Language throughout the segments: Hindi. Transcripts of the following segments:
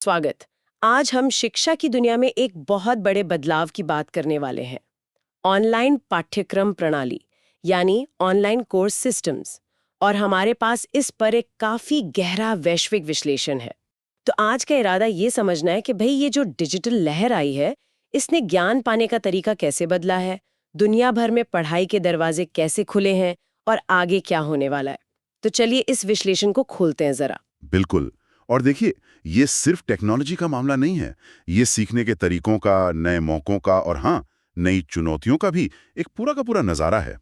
स्वागत। आज हम शिक्षा की दुनिया में एक बहुत बड़े बदलाव की बात करने वाले हैं। ऑनलाइन पाठ्यक्रम प्रणाली यानी ऑनलाइन कोर्स सिस्टम्स। और हमारे पास इस पर एक काफी गहरा वैश्विक विश्लेषण है। तो आज का इरादा ये समझना है कि भाई ये जो डिजिटल लहर आई है, इसने ज्ञान पाने का तरीका कैसे बदला है, दुनिया भर में पढ़ाई के दरवाजे कैसे खुले हैं और आगे क्या होने वाला है। तो चलिए इस विश्लेषण को खोलते हैं जरा। बिल्कुल। और देखिए, ये सिर्फ टेक्नोलॉजी का मामला नहीं है। ये सीखने के तरीकों का, नए मौकों का और हाँ, नई चुनौतियों का भी एक पूरा का पूरा नज़ारा है।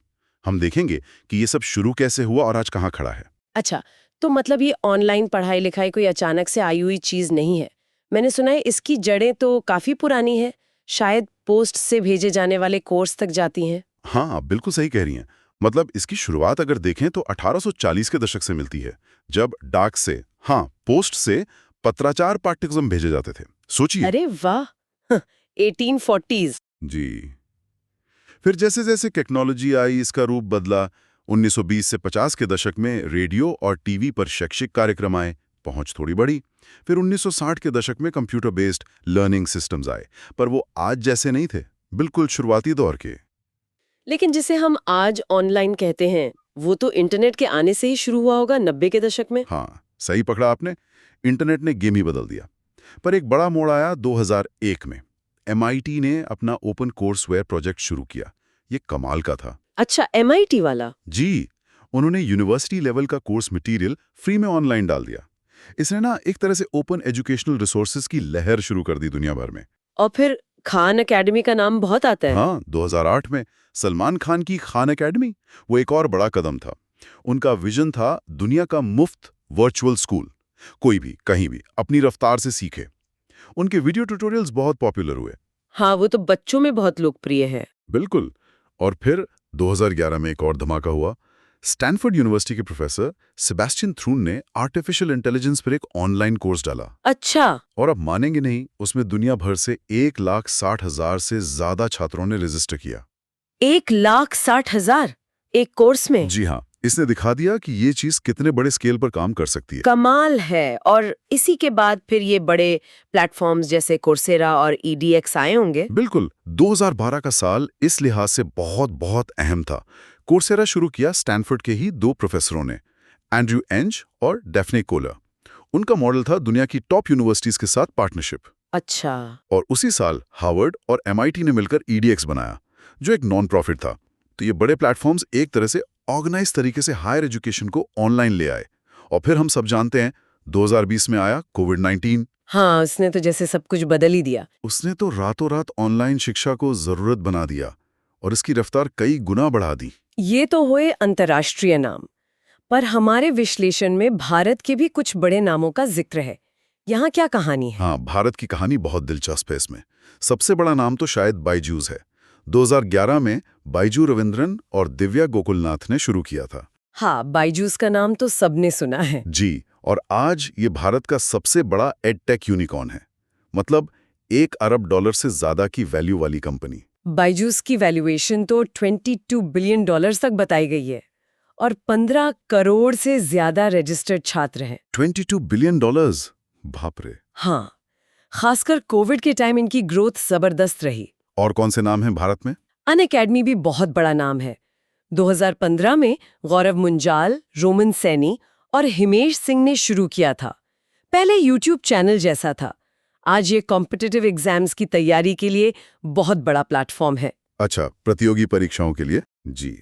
हम देखेंगे कि ये सब शुरू कैसे हुआ और आज कहाँ खड़ा है। अच्छा, तो मतलब ये ऑनलाइन पढ़ाई लिखाई कोई अचानक से आई हुई चीज नहीं है। मैंने सुना है इसकी जड़ें तो काफी पुरानी है, शायद पोस्ट से भेजे जाने वाले कोर्स तक जाती हैं। हाँ, आप बिल्कुल सही कह रही हैं। मतलब इसकी शुरुआत अगर देखें तो 1840 के दशक से मिलती है, जब डाक से, हाँ, पोस्ट से पत्राचार पाठ्यक्रम भेजे जाते थे। सोचिए। अरे वाह, 1840s। जी। फिर जैसे जैसे टेक्नोलॉजी आई, इसका रूप बदला। 1920 से 50 के दशक में रेडियो और टीवी पर शैक्षिक कार्यक्रम आए, पहुंच थोड़ी बढ़ी। फिर 1960 के दशक में कंप्यूटर बेस्ड लर्निंग सिस्टम्स आए, पर वो आज जैसे नहीं थे, बिल्कुल शुरुआती दौर के। लेकिन जिसे हम आज ऑनलाइन कहते हैं, वो तो इंटरनेट के आने से ही शुरू हुआ होगा, 90 के दशक में। हाँ, सही पकड़ा आपने। इंटरनेट ने गेम ही बदल दिया। पर एक बड़ा मोड़ आया 2001 में। MIT ने अपना ओपन कोर्सवेयर प्रोजेक्ट शुरू किया। ये कमाल का था। अच्छा, MIT वाला। जी, उन्होंने यूनिवर्सिटी लेवल का कोर्स मटेरियल फ्री में ऑनलाइन डाल दिया। इसने ना एक तरह से ओपन एजुकेशनल रिसोर्सेज की लहर शुरू कर दी दुनिया भर में। और फिर खान एकेडमी का नाम बहुत आता है। हाँ, 2008 में सलमान खान की खान एकेडमी, वो एक और बड़ा कदम था। उनका विजन था दुनिया का मुफ्त वर्चुअल स्कूल, कोई भी कहीं भी अपनी रफ्तार से सीखे। उनके वीडियो ट्यूटोरियल्स बहुत पॉपुलर हुए। हाँ, वो तो बच्चों में बहुत लोकप्रिय है। बिल्कुल। और फिर 2011 में एक और धमाका हुआ। स्टैनफोर्ड यूनिवर्सिटी के प्रोफेसर सेबेस्टियन थ्रून ने आर्टिफिशियल इंटेलिजेंस पर एक ऑनलाइन कोर्स डाला। अच्छा। और आप मानेंगे नहीं, उसमें दुनिया भर से 1,60,000 से ज्यादा छात्रों ने रजिस्टर किया। 1,60,000 एक कोर्स में? जी हाँ, इसने दिखा दिया कि ये चीज कितने बड़े स्केल पर काम कर सकती है। कमाल है। और इसी के बाद फिर ये बड़े प्लेटफॉर्म्स जैसे कोर्सेरा और EDX आए होंगे। बिल्कुल। 2012 का साल इस लिहाज से बहुत बहुत अहम था। कोर्सेरा शुरू किया स्टैनफोर्ड के ही दो प्रोफेसरों ने, एंड्रयू एंज और डेफ्ने कोलर। उनका मॉडल था दुनिया की टॉप यूनिवर्सिटीज के साथ पार्टनरशिप। अच्छा। और उसी साल हार्वर्ड और MIT ने मिलकर EDX बनाया, जो एक नॉन प्रॉफिट था। तो ये बड़े प्लेटफॉर्म्स एक तरह से ऑर्गेनाइज तरीके से हायर एजुकेशन को ऑनलाइन ले आए। और फिर हम सब जानते हैं, 2020 में आया कोविड-19। हाँ, उसने तो जैसे सब कुछ बदल ही दिया। उसने तो रातों रात ऑनलाइन शिक्षा को जरूरत बना दिया और इसकी रफ्तार कई गुना बढ़ा दी। ये तो हुए अंतर्राष्ट्रीय नाम, पर हमारे विश्लेषण में भारत के भी कुछ बड़े नामों का जिक्र है। यहाँ क्या कहानी है? हाँ, भारत की कहानी बहुत दिलचस्प है इसमें। सबसे बड़ा नाम तो शायद बायजूस है। 2011 में बायजू रविंद्रन और दिव्या गोकुलनाथ ने शुरू किया था। हाँ, बायजूस का नाम तो सबने सुना है। जी, और आज ये भारत का सबसे बड़ा एडटेक यूनिकॉर्न है। मतलब $1 अरब से ज्यादा की वैल्यू वाली कंपनी। बायजूस की वैल्यूएशन तो $22 बिलियन तक बताई गई है और 15 करोड़ से ज्यादा रजिस्टर्ड छात्र हैं। $22 बिलियन, बाप रे। हाँ, खासकर कोविड के टाइम इनकी ग्रोथ जबरदस्त रही। और कौन से नाम हैं भारत में? अनअकैडमी भी बहुत बड़ा नाम है। 2015 में गौरव मुंजाल, रोमन सैनी और हिमेश सिंह ने शुरू किया था। पहले यूट्यूब चैनल जैसा था। आज ये कॉम्पिटिटिव एग्जाम्स की तैयारी के लिए बहुत बड़ा प्लेटफॉर्म है। अच्छा, प्रतियोगी परीक्षाओं के लिए। जी।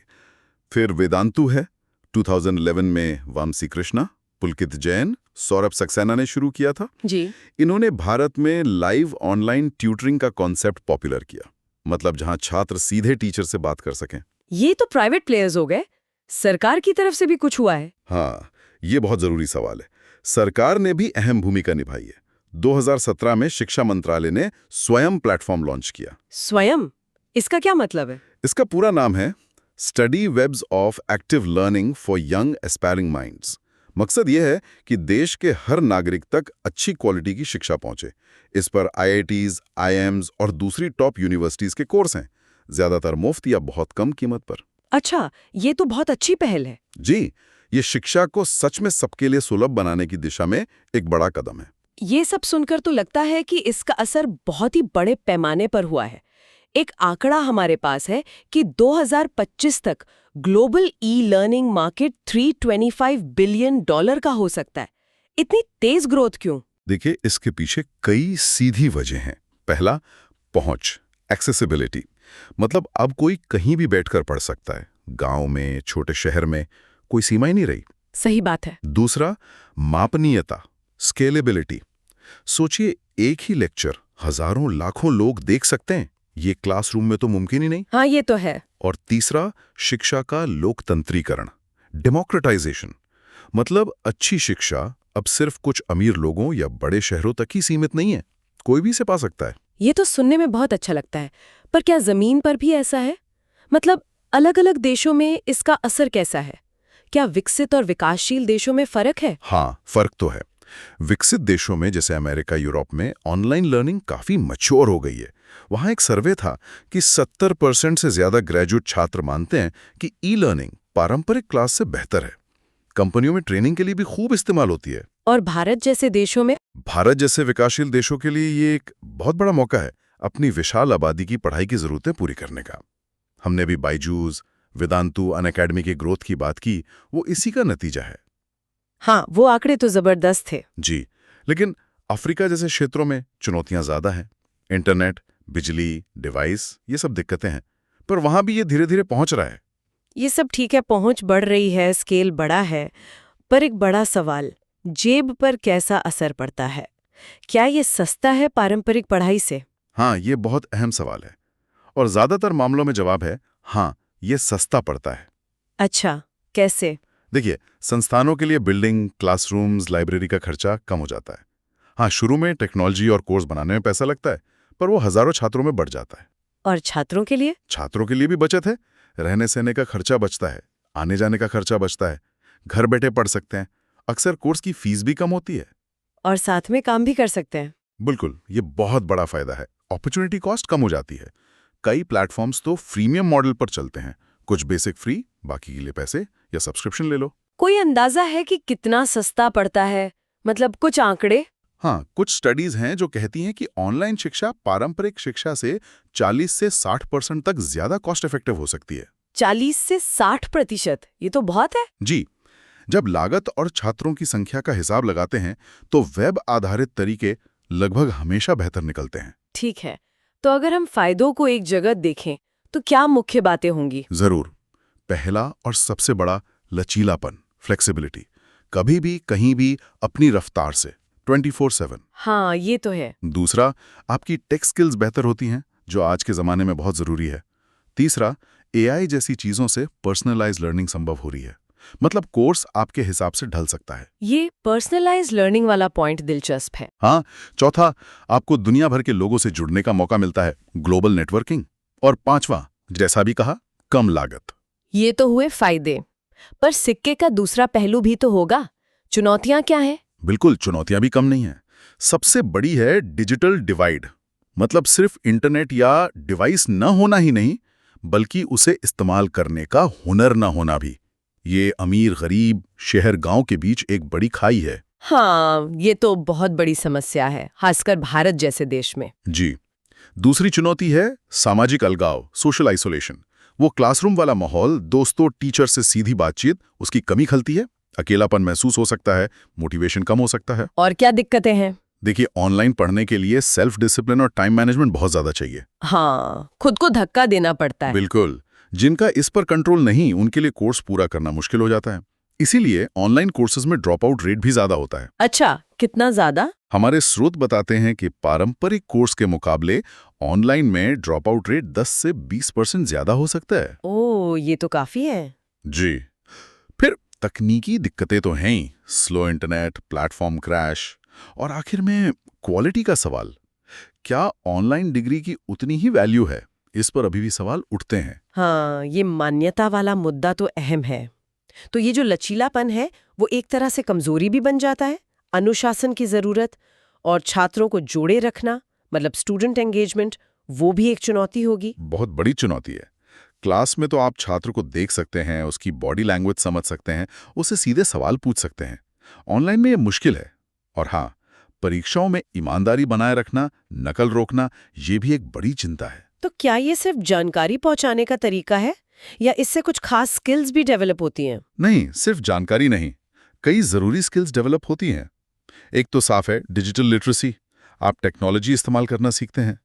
फिर वेदांतु है। 2011 में वामसी कृष्णा, पुलकित जैन, सौरभ सक्सेना ने शुरू किया था। जी। इन्होंने भारत में लाइव ऑनलाइन ट्यूटरिंग का कॉन्सेप्ट पॉपुलर किया। मतलब जहां छात्र सीधे टीचर से बात कर सकें। ये तो प्राइवेट प्लेयर्स हो गए। सरकार की तरफ से भी कुछ हुआ है? हाँ, ये बहुत जरूरी सवाल है। सरकार ने भी अहम भूमिका निभाई है। 2017 में शिक्षा मंत्रालय ने स्वयं प्लेटफॉर्म लॉन्च किया। स्वयं? इसका क्या मतलब है? इसका पूरा नाम है study webs of active learning for young aspiring minds. मकसद यह है कि देश के हर नागरिक तक अच्छी क्वालिटी की शिक्षा पहुंचे। इस पर IITs, IIMs और दूसरी टॉप यूनिवर्सिटीज के कोर्स हैं, ज्यादातर मुफ्त या बहुत कम कीमत पर। अच्छा, ये तो बहुत अच्छी पहल है। जी, ये शिक्षा को सच में सबके लिए सुलभ बनाने की दिशा में एक बड़ा कदम है। ये सब सुनकर तो लगता है कि इसका असर बहुत ही बड़े पैमाने पर हुआ है। एक आंकड़ा हमारे पास है कि 2025 तक global e learning market $325 billion का हो सकता है। इतनी तेज ग्रोथ क्यों? देखिए, इसके पीछे कई सीधी वजह हैं। पहला, पहुंच, एक्सेसिबिलिटी। मतलब अब कोई कहीं भी बैठकर पढ़ सकता है। गांव में, छोटे शहर में कोई सीमा ही नहीं रही। सही बात है। दूसरा, मापनीयता, स्केलेबिलिटी। सोचिए, एक ही लेक्चर हजारों लाखों लोग देख सकते हैं। ये क्लासरूम में तो मुमकिन ही नहीं। हाँ, ये तो है। और तीसरा, शिक्षा का लोकतंत्रीकरण, डेमोक्रेटाइजेशन। मतलब अच्छी शिक्षा अब सिर्फ कुछ अमीर लोगों या बड़े शहरों तक ही सीमित नहीं है, कोई भी इसे पा सकता है। ये तो सुनने में बहुत अच्छा लगता है, पर क्या जमीन पर भी ऐसा है? मतलब अलग-अलग देशों में इसका असर कैसा है? क्या विकसित और विकासशील देशों में फर्क है? हाँ, फर्क तो है। विकसित देशों में जैसे अमेरिका, यूरोप में ऑनलाइन लर्निंग काफी मैच्योर हो गई है। वहां एक सर्वे था कि 70% से ज्यादा ग्रेजुएट छात्र मानते हैं कि ई लर्निंग पारंपरिक क्लास से बेहतर है। कंपनियों में ट्रेनिंग के लिए भी खूब इस्तेमाल होती है। और भारत जैसे देशों में? भारत जैसे विकासशील देशों के लिए ये एक बहुत बड़ा मौका है अपनी विशाल आबादी की पढ़ाई की जरूरतें पूरी करने का। हमने अभी बायजूस, वेदांतु, अनअकैडमी की ग्रोथ की बात की, वो इसी का नतीजा है। हाँ, वो आंकड़े तो जबरदस्त थे। जी, लेकिन अफ्रीका जैसे क्षेत्रों में चुनौतियां ज्यादा हैं। इंटरनेट, बिजली, डिवाइस, ये सब दिक्कतें हैं, पर वहां भी ये धीरे धीरे पहुंच रहा है। ये सब ठीक है, पहुंच बढ़ रही है, स्केल बड़ा है, पर एक बड़ा सवाल, जेब पर कैसा असर पड़ता है? क्या ये सस्ता है पारंपरिक पढ़ाई से? हाँ, ये बहुत अहम सवाल है और ज्यादातर मामलों में जवाब है हाँ, ये सस्ता पड़ता है। अच्छा, कैसे? देखिए, संस्थानों के लिए बिल्डिंग, क्लासरूम्स, लाइब्रेरी का खर्चा कम हो जाता है। हाँ, शुरू में टेक्नोलॉजी और कोर्स बनाने में पैसा लगता है, पर वो हजारों छात्रों में बढ़ जाता है। और छात्रों के लिए? छात्रों के लिए भी बचत है। रहने सहने का खर्चा बचता है, आने जाने का खर्चा बचता है, घर बैठे पढ़ सकते हैं। अक्सर कोर्स की फीस भी कम होती है। और साथ में काम भी कर सकते हैं। बिल्कुल, ये बहुत बड़ा फायदा है। अपॉर्चुनिटी कॉस्ट कम हो जाती है। कई प्लेटफॉर्म्स तो फ्रीमियम मॉडल पर चलते हैं, कुछ बेसिक फ्री, बाकी के लिए पैसे या सब्सक्रिप्शन ले लो। कोई अंदाजा है कि कितना सस्ता पड़ता है? मतलब कुछ आंकड़े? हाँ, कुछ स्टडीज हैं जो कहती हैं कि ऑनलाइन शिक्षा पारंपरिक शिक्षा से 40 से 60% तक ज्यादा कॉस्ट इफेक्टिव हो सकती है। 40 से 60%? ये तो बहुत है। जी, जब लागत और छात्रों की संख्या का हिसाब लगाते हैं तो वेब आधारित तरीके लगभग हमेशा बेहतर निकलते हैं। ठीक है, तो अगर हम फायदों को एक जगह देखें तो क्या मुख्य बातें होंगी? जरूर। पहला और सबसे बड़ा, लचीलापन, फ्लेक्सिबिलिटी। कभी भी कहीं भी अपनी रफ्तार से 24/7। हाँ, ये तो है। दूसरा, आपकी टेक स्किल्स बेहतर होती हैं, जो आज के जमाने में बहुत जरूरी है। तीसरा, एआई जैसी चीजों से पर्सनलाइज लर्निंग संभव हो रही है। मतलब कोर्स आपके हिसाब से ढल सकता है। ये पर्सनलाइज्ड लर्निंग वाला पॉइंट दिलचस्प है। हाँ, चौथा, आपको दुनिया भर के लोगों से जुड़ने का मौका मिलता है, ग्लोबल नेटवर्किंग। और पांचवा, जैसा भी कहा, कम लागत। ये तो हुए फायदे, पर सिक्के का दूसरा पहलू भी तो होगा। चुनौतियां क्या हैं? बिल्कुल, चुनौतियां भी कम नहीं हैं। सबसे बड़ी है डिजिटल डिवाइड। मतलब सिर्फ इंटरनेट या डिवाइस न होना ही नहीं, बल्कि उसे इस्तेमाल करने का हुनर न होना भी। ये अमीर गरीब, शहर गांव के बीच एक बड़ी खाई है। हाँ, ये तो बहुत बड़ी समस्या है, खासकर भारत जैसे देश में। जी। दूसरी चुनौती है सामाजिक अलगाव, सोशल आइसोलेशन। वो क्लासरूम वाला माहौल, दोस्तों, टीचर से सीधी बातचीत, उसकी कमी खलती है। अकेलापन महसूस हो सकता है, मोटिवेशन कम हो सकता है। और क्या दिक्कतें हैं? देखिए, ऑनलाइन पढ़ने के लिए सेल्फ डिसिप्लिन और टाइम मैनेजमेंट बहुत ज्यादा चाहिए। हाँ, खुद को धक्का देना पड़ता है। बिल्कुल। जिनका इस पर कंट्रोल नहीं, उनके लिए कोर्स पूरा करना मुश्किल हो जाता है। इसीलिए ऑनलाइन कोर्सेज में ड्रॉप आउट रेट भी ज्यादा होता है। अच्छा, कितना ज्यादा? हमारे स्रोत बताते हैं कि पारंपरिक कोर्स के मुकाबले ऑनलाइन में ड्रॉप आउट रेट 10 से 20% ज्यादा हो सकता है। ओह, ये तो काफी है। जी। फिर तकनीकी दिक्कतें तो हैं ही, स्लो इंटरनेट, प्लेटफॉर्म क्रैश, और आखिर में क्वालिटी का सवाल। क्या ऑनलाइन डिग्री की उतनी ही वैल्यू है? इस पर अभी भी सवाल उठते हैं। हाँ, ये मान्यता वाला मुद्दा तो अहम है। तो ये जो लचीलापन है, वो एक तरह से कमजोरी भी बन जाता है। अनुशासन की जरूरत और छात्रों को जोड़े रखना, मतलब स्टूडेंट एंगेजमेंट, वो भी एक चुनौती होगी। बहुत बड़ी चुनौती है। क्लास में तो आप छात्र को देख सकते हैं, उसकी बॉडी लैंग्वेज समझ सकते हैं, उससे सीधे सवाल पूछ सकते हैं। ऑनलाइन में ये मुश्किल है। और हाँ, परीक्षाओं में ईमानदारी बनाए रखना, नकल रोकना, ये भी एक बड़ी चिंता है। तो क्या ये सिर्फ जानकारी पहुंचाने का तरीका है या इससे कुछ खास स्किल्स भी डेवलप होती हैं? नहीं, सिर्फ जानकारी नहीं, कई जरूरी स्किल्स डेवलप होती हैं। एक तो साफ है डिजिटल लिटरेसी, आप टेक्नोलॉजी इस्तेमाल करना सीखते हैं।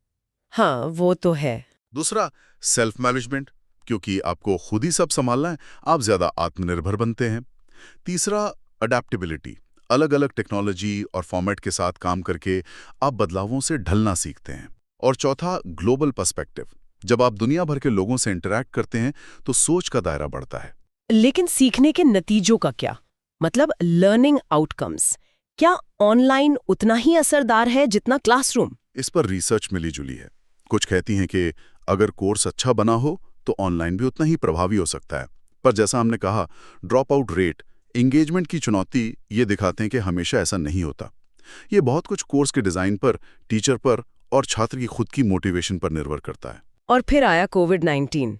हाँ, वो तो है। दूसरा सेल्फ मैनेजमेंट, क्योंकि आपको खुद ही सब संभालना है, आप ज्यादा आत्मनिर्भर बनते हैं। तीसरा अडेप्टेबिलिटी, अलग अलग टेक्नोलॉजी और फॉर्मेट के साथ काम करके आप बदलावों से ढलना सीखते हैं। और चौथा ग्लोबल पर्सपेक्टिव, जब आप दुनिया भर के लोगों से इंटरैक्ट करते हैं तो सोच का दायरा बढ़ता है। लेकिन सीखने के नतीजों का क्या? मतलब लर्निंग आउटकम्स, क्या ऑनलाइन उतना ही असरदार है जितना क्लासरूम? इस पर रिसर्च मिली जुली है। कुछ कहती हैं कि अगर कोर्स अच्छा बना हो तो ऑनलाइन भी उतना ही प्रभावी हो सकता है, पर जैसा हमने कहा, ड्रॉप आउट रेट, एंगेजमेंट की चुनौती ये दिखाते हैं कि हमेशा ऐसा नहीं होता। ये बहुत कुछ कोर्स के डिजाइन पर, टीचर पर और छात्र की खुद की मोटिवेशन पर निर्भर करता है। और फिर आया कोविड-19।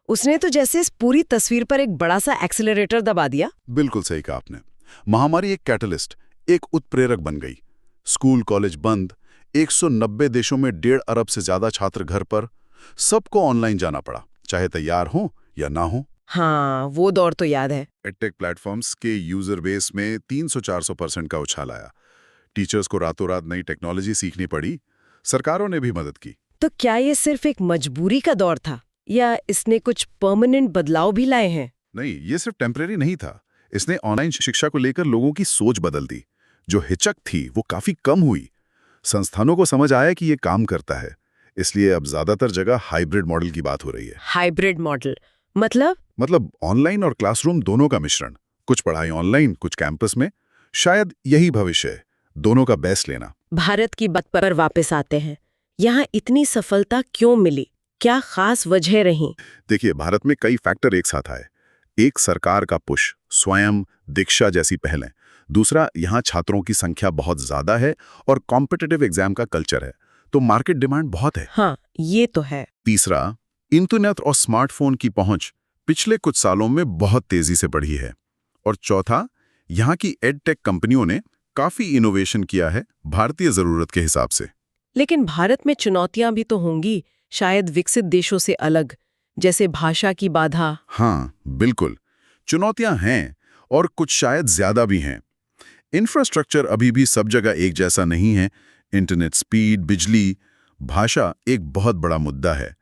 उसने तो जैसे इस पूरी तस्वीर पर एक बड़ा सा एक्सीलरेटर दबा दिया। बिल्कुल सही कहा आपने। महामारी एक कैटलिस्ट, एक उत्प्रेरक बन गई। स्कूल कॉलेज बंद, 190 देशों में 1.5 अरब से ज्यादा छात्र घर पर, सबको ऑनलाइन जाना पड़ा, चाहे तैयार हो या ना हो। हाँ, वो दौर तो याद है। एडटेक प्लेटफॉर्म्स के यूजर बेस में 300-400% का उछाल आया। टीचर्स को रातों रात नई टेक्नोलॉजी सीखनी पड़ी, सरकारों ने भी मदद की। तो क्या ये सिर्फ एक मजबूरी का दौर था या इसने कुछ परमानेंट बदलाव भी लाए हैं? नहीं, ये सिर्फ टेम्परेरी नहीं था। इसने ऑनलाइन शिक्षा को लेकर लोगों की सोच बदल दी। जो हिचक थी वो काफी कम हुई। संस्थानों को समझ आया कि ये काम करता है, इसलिए अब ज्यादातर जगह हाइब्रिड मॉडल की बात हो रही है। हाइब्रिड मॉडल मतलब ऑनलाइन और क्लासरूम दोनों का मिश्रण। कुछ पढ़ाई ऑनलाइन, कुछ कैंपस में। शायद यही भविष्य है, दोनों का बेस्ट लेना। भारत की बात पर वापस आते हैं। यहाँ इतनी सफलता क्यों मिली? क्या खास वजह रही? देखिए, भारत में कई फैक्टर एक साथ आए। एक, सरकार का पुश, स्वयं, दीक्षा जैसी पहलें। दूसरा, यहाँ छात्रों की संख्या बहुत ज्यादा है और कॉम्पिटिटिव एग्जाम का कल्चर है, तो मार्केट डिमांड बहुत है। हाँ, ये तो है। तीसरा, इंटरनेट और स्मार्टफोन की पहुंच पिछले कुछ सालों में बहुत तेजी से बढ़ी है। और चौथा, यहाँ की एडटेक कंपनियों ने काफी इनोवेशन किया है भारतीय जरूरत के हिसाब से। लेकिन भारत में चुनौतियां भी तो होंगी, शायद विकसित देशों से अलग, जैसे भाषा की बाधा। हाँ, बिल्कुल, चुनौतियां हैं और कुछ शायद ज्यादा भी हैं। इंफ्रास्ट्रक्चर अभी भी सब जगह एक जैसा नहीं है। इंटरनेट स्पीड, बिजली, भाषा एक बहुत बड़ा मुद्दा है।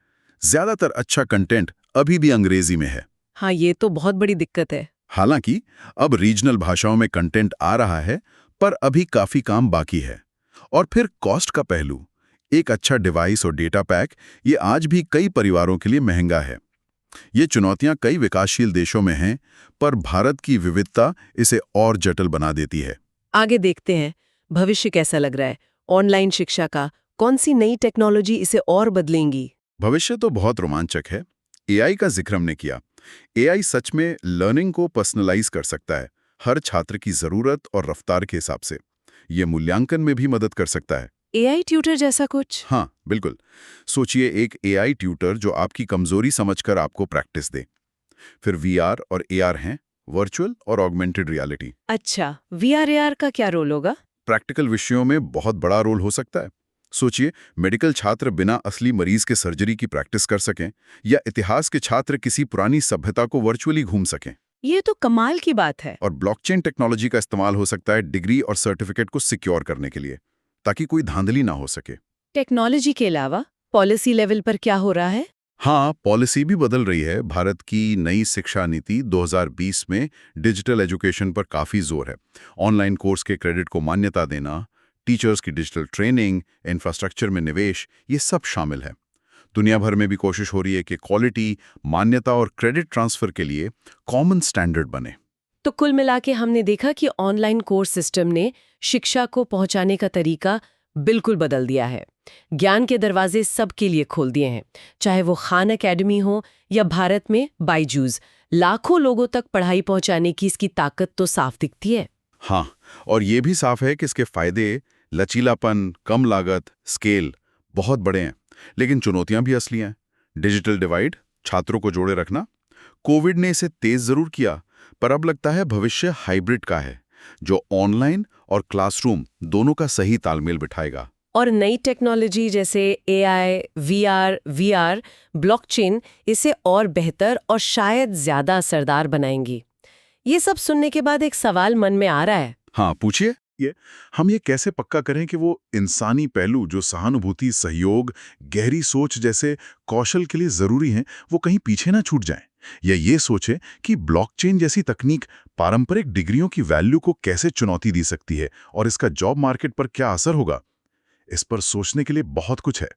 ज्यादातर अच्छा कंटेंट अभी भी अंग्रेजी में है। हाँ, ये तो बहुत बड़ी दिक्कत है। हालांकि अब रीजनल भाषाओं में कंटेंट आ रहा है, पर अभी काफी काम बाकी है। और फिर कॉस्ट का पहलू, एक अच्छा डिवाइस और डेटा पैक, ये आज भी कई परिवारों के लिए महंगा है। ये चुनौतियां कई विकासशील देशों में हैं, पर भारत की विविधता इसे और जटिल बना देती है। आगे देखते हैं, भविष्य कैसा लग रहा है ऑनलाइन शिक्षा का? कौन सी नई टेक्नोलॉजी इसे और बदलेंगी? भविष्य तो बहुत रोमांचक है। एआई का जिक्र हमने किया। एआई सच में लर्निंग को पर्सनलाइज कर सकता है, हर छात्र की जरूरत और रफ्तार के हिसाब से। ये मूल्यांकन में भी मदद कर सकता है। एआई ट्यूटर जैसा कुछ? हाँ, बिल्कुल। सोचिए, एक एआई ट्यूटर जो आपकी कमजोरी समझकर आपको प्रैक्टिस दे। फिर वीआर और एआर हैं, वर्चुअल और ऑगमेंटेड रियलिटी। अच्छा, वीआर एआर का क्या रोल होगा? प्रैक्टिकल विषयों में बहुत बड़ा रोल हो सकता है। सोचिए, मेडिकल छात्र बिना असली मरीज के सर्जरी की प्रैक्टिस कर सकें, या इतिहास के छात्र किसी पुरानी सभ्यता को वर्चुअली घूम सकें। ये तो कमाल की बात है। और ब्लॉकचेन टेक्नोलॉजी का इस्तेमाल हो सकता है डिग्री और सर्टिफिकेट को सिक्योर करने के लिए, ताकि कोई धांधली ना हो सके। टेक्नोलॉजी के अलावा पॉलिसी लेवल पर क्या हो रहा है? हाँ, पॉलिसी भी बदल रही है। भारत की नई शिक्षा नीति 2020 में डिजिटल एजुकेशन पर काफी जोर है। ऑनलाइन कोर्स के क्रेडिट को मान्यता देना, टीचर्स की डिजिटल ट्रेनिंग, इंफ्रास्ट्रक्चर में निवेश, ये सब शामिल है। दुनिया भर में भी कोशिश हो रही है कि क्वालिटी, मान्यता और क्रेडिट ट्रांसफर के लिए कॉमन स्टैंडर्ड बने। तो कुल मिला के हमने देखा कि ऑनलाइन कोर्स सिस्टम ने शिक्षा को पहुंचाने का तरीका बिल्कुल बदल दिया है। ज्ञान के दरवाजे सबके लिए खोल दिए हैं, चाहे वो खान एकेडमी हो या भारत में बायजूस। लाखों लोगों तक पढ़ाई पहुंचाने की इसकी ताकत तो साफ दिखती है। हाँ, और ये भी साफ है कि इसके फायदे, लचीलापन, कम लागत, स्केल बहुत बड़े हैं। लेकिन चुनौतियां भी असली हैं। डिजिटल डिवाइड, छात्रों को जोड़े रखना। कोविड ने इसे तेज जरूर किया, पर अब लगता है भविष्य हाइब्रिड का है, जो ऑनलाइन और क्लासरूम दोनों का सही तालमेल बिठाएगा। और नई टेक्नोलॉजी जैसे AI, VR, VR, ब्लॉकचेन इसे और बेहतर और शायद ज्यादा असरदार बनाएंगी। ये सब सुनने के बाद एक सवाल मन में आ रहा है। हाँ, पूछिए। हम ये कैसे पक्का करें कि वो इंसानी पहलू जो सहानुभूति, सहयोग, गहरी सोच जैसे कौशल के लिए जरूरी हैं, वो कहीं पीछे ना छूट जाएं? या ये सोचें कि ब्लॉकचेन जैसी तकनीक पारंपरिक डिग्रियों की वैल्यू को कैसे चुनौती दे सकती है और इसका जॉब मार्केट पर क्या असर होगा? इस पर सोचने के लिए बहुत कुछ है।